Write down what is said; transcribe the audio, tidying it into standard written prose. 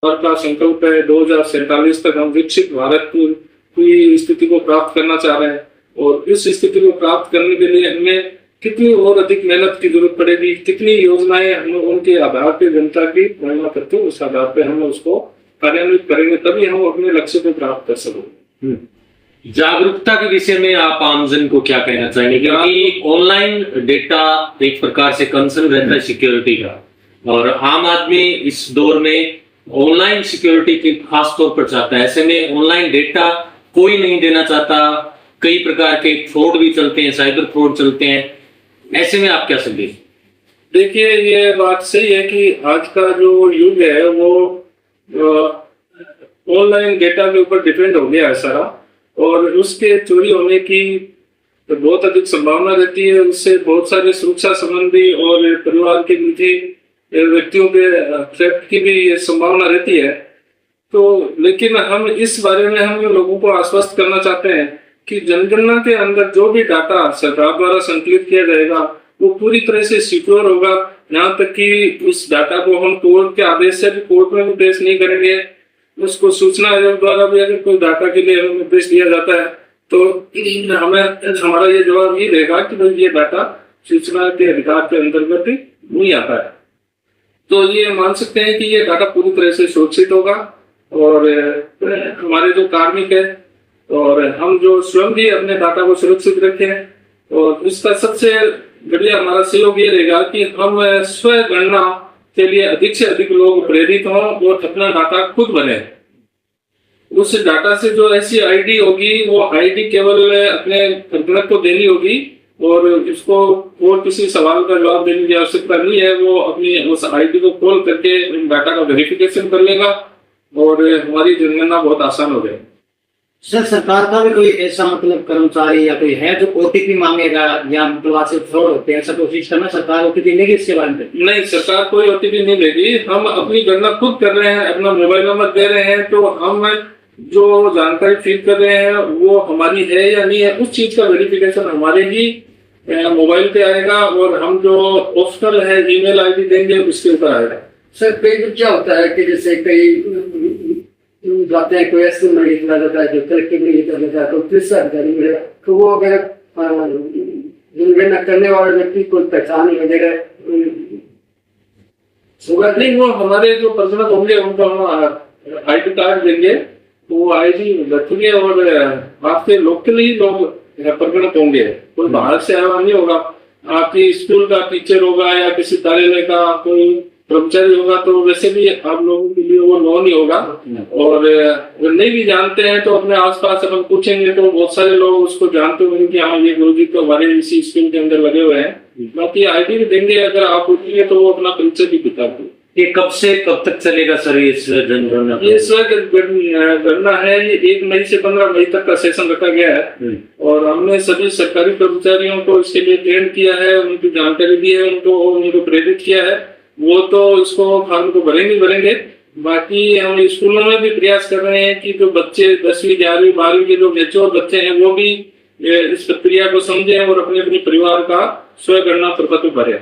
भारत का संकल्प है 2047 तक हम विकसित भारत की स्थिति को प्राप्त करना चाह रहे हैं। और इस स्थिति को प्राप्त करने के लिए हमें कितनी और अधिक मेहनत की जरूरत पड़ेगी, कितनी योजनाएं हम उनके आधार पर जनता की प्रेरणा करते हैं, उस आधार पर हम उसको कार्यान्वित करेंगे, तभी हम अपने लक्ष्य को प्राप्त कर सकेंगे। जागरूकता के विषय में आप आमजन को क्या कहना चाहेंगे? क्योंकि ऑनलाइन डेटा एक प्रकार से कंसर्न रहता है सिक्योरिटी का, और आम आदमी इस दौर में ऑनलाइन सिक्योरिटी की खास तौर पर चाहता है। ऐसे में ऑनलाइन डेटा कोई नहीं देना चाहता, कई प्रकार के फ्रॉड भी चलते हैं, साइबर फ्रॉड चलते हैं। ऐसे में आप क्या संदेश? देखिए, ये बात सही है कि आज का जो युग है वो ऑनलाइन डेटा के ऊपर डिपेंड हो गया है सारा, और उसके चोरी होने की बहुत अधिक संभावना रहती है। उससे बहुत सारे सुरक्षा संबंधी और परिवार के निजी व्यक्तियों के थ्रेट की भी संभावना रहती है। तो लेकिन हम इस बारे में हम लोगों को आश्वस्त करना चाहते हैं कि जनगणना के अंदर जो भी डाटा सरकार द्वारा संकलित किया जाएगा वो पूरी तरह से सिक्योर होगा। यहाँ तक कि उस डाटा को हम कोर्ट के आदेश से भी कोर्ट में भी पेश नहीं करेंगे। उसको सूचना आयोग द्वारा भी अगर कोई डाटा के लिए निर्देश दिया जाता है तो हमें हमारा ये जवाब ये रहेगा कि भाई ये डाटा सूचना के अधिकार के अंतर्गत नहीं आता है। तो ये मान सकते हैं कि ये डाटा पूरी तरह से सुरक्षित होगा, और हमारे जो कार्मिक है और हम जो स्वयं भी अपने डाटा को सुरक्षित रखें। और इसका सबसे बढ़िया हमारा सहयोग ये रहेगा कि हम स्व गणना के लिए अधिक से अधिक लोग प्रेरित हों और अपना डाटा खुद बने। उस डाटा से जो ऐसी आईडी होगी वो आईडी केवल अपने गणक को देनी होगी, और इसको और किसी सवाल का जवाब देने की आवश्यकता नहीं है। वो अपनी उस आईडी को खोल करके डाटा का वेरिफिकेशन कर लेगा और हमारी जनगणना बहुत आसान हो जाएगी। सर, सरकार का भी कोई ऐसा मतलब कर्मचारी या कोई है जो ओटीपी मांगेगा या मतलब फ्रॉड होते हैं, ऐसा कोशिश करना सरकार ओटीपी लेगी इसके बारे में? नहीं, सरकार कोई ओटीपी नहीं लेगी। हम अपनी गणना खुद कर रहे हैं, अपना मोबाइल नंबर दे रहे हैं, तो हम जो जानकारी फीड कर रहे हैं वो हमारी है या नहीं है, उस चीज का वेरिफिकेशन हमारे ही मोबाइल पे आएगा, और हम जो ऑप्शनल है ईमेल आईडी देंगे उसके ऊपर आएगा। सर, कई क्या होता है कि जैसे कई जाते हैं, कोई ऐसे मरीज मिला जाता है जो तरक्की नहीं कर लेता है, तो पुलिस अधिकारी मिले तो वो अगर जनगणना करने वाले व्यक्ति को पहचान वगैरह होगा नहीं, वो हमारे जो पर्सनल होंगे उनको हम आईडी कार्ड देंगे, वो आईडी रखेंगे, और आपके लोकल ही लोग प्रकट होंगे, कोई बाहर से आया नहीं होगा। आपकी स्कूल का टीचर होगा या किसी कार्यालय का कोई कर्मचारी होगा तो वैसे भी आप लोगों के लिए वो नॉन ही होगा। और अगर नहीं भी जानते हैं तो अपने आसपास अपन पूछेंगे तो बहुत सारे लोग उसको जानते होंगे कि हाँ ये गुरुजी तो हमारे इसी स्कूल के अंदर लगे हुए हैं। बाकी आईडी भी देंगे, अगर आप पूछेंगे तो वो अपना परिचय भी बताते। ये कब से कब तक चलेगा सर ये जनगणना? ये गणना है, ये 1 मई से 15 मई तक का सेशन रखा गया है, और हमने सभी सरकारी कर्मचारियों को इसके लिए ट्रेन किया है, उनकी जानकारी दी है, उनको प्रेरित किया है। वो तो इसको फॉर्म को भरेंगे। बाकी हम स्कूलों में भी प्रयास कर रहे हैं कि जो बच्चे 10वीं 11वीं 12वीं के जो मेच्योर बच्चे हैं वो भी इस प्रक्रिया को समझें और अपने अपने परिवार का स्व गणना प्रपत्र भरें।